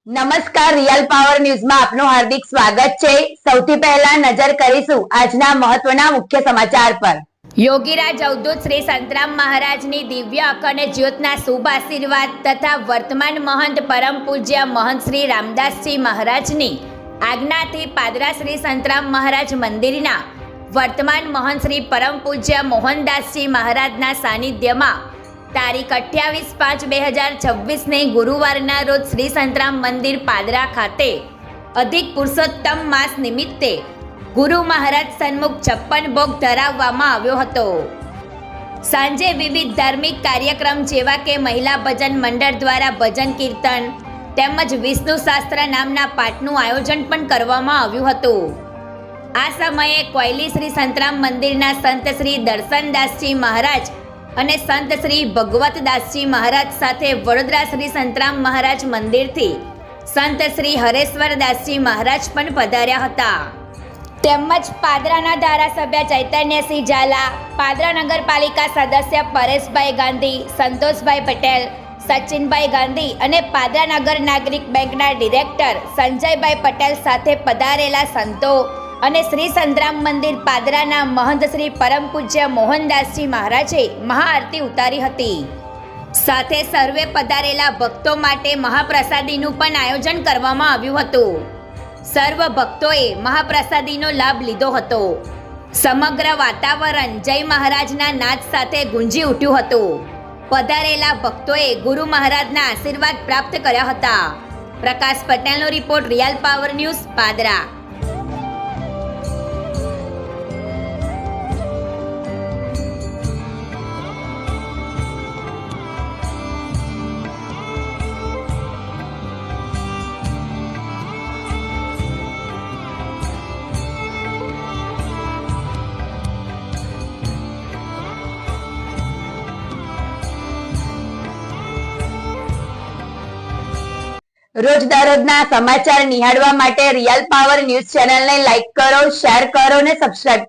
નમસ્કાર, real power ન્યૂઝમાં આપનું હાર્દિક સ્વાગત છે। સૌથી પહેલા નજર કરીશું આજના મહત્વના મુખ્ય સમાચાર પર। યોગીરાજ અવધૂત શ્રી સંતરામ મહારાજની દિવ્ય અખંડ જ્યોતના શુભ આશીર્વાદ તથા વર્તમાન મહંત પરમ પૂજ્ય મહંત શ્રી રામદાસજી મહારાજની આજ્ઞાથી પાદરા શ્રી સંતરામ મહારાજ મંદિરના વર્તમાન મહંત શ્રી પરમ પૂજ્ય મોહનદાસજી મહારાજના સાનિધ્યમાં તારીખ 28/5/2026 ગુરુવારના રોજ શ્રી સંતરામ મંદિર પાદરા ખાતે અધિક પુરુષોત્તમ માસ નિમિત્તે ગુરુ મહારાજ સન્મુખ 56 ભોગ ધરાવવામાં આવ્યો હતો। સાંજે વિવિધ ધાર્મિક કાર્યક્રમ જેવા કે મહિલા ભજન મંડળ દ્વારા ભજન કીર્તન તેમજ વિષ્ણુ શાસ્ત્ર નામના પાઠનું આયોજન પણ કરવામાં આવ્યું હતું। આ સમયે કોયલી શ્રી સંતરામ મંદિરના સંત શ્રી દર્શનદાસજી મહારાજ અને સંત શ્રી ભગવતદાસજી મહારાજ સાથે વડોદરા શ્રી સંતરામ મહારાજ મંદિરથી સંત શ્રી હરેશ્વરદાસજી મહારાજ પણ પધાર્યા હતા। તેમજ પાદરાના ધારાસભ્ય ચૈતન્યસિંહ ઝાલા, પાદરા નગરપાલિકા સદસ્ય પરેશભાઈ ગાંધી, સંતોષભાઈ પટેલ, સચિનભાઈ ગાંધી અને પાદરા નગર નાગરિક બેંકના ડિરેક્ટર સંજયભાઈ પટેલ સાથે પધારેલા સંતો અને શ્રી સંતરામ મંદિર પાદરાના મહંત શ્રી પરમ પૂજ્ય મોહનદાસજી મહારાજે મહાઆરતી ઉતારી હતી। સાથે સર્વે પધારેલા ભક્તો માટે મહાપ્રસાદીનું પણ આયોજન કરવામાં આવ્યું હતું। સર્વ ભક્તોએ મહાપ્રસાદીનો લાભ લીધો હતો। સમગ્ર વાતાવરણ જય મહારાજના નાદ સાથે ગુંજી ઉઠ્યું હતું। પધારેલા ભક્તોએ ગુરુ મહારાજના આશીર્વાદ પ્રાપ્ત કર્યા હતા। પ્રકાશ પટેલનો report, real power news, Padra. રોજ દરરોજના સમાચાર નિહાળવા માટે રિયલ પાવર ન્યૂઝ ચેનલને લાઈક કરો, શેર કરો અને સબસ્ક્રાઇબ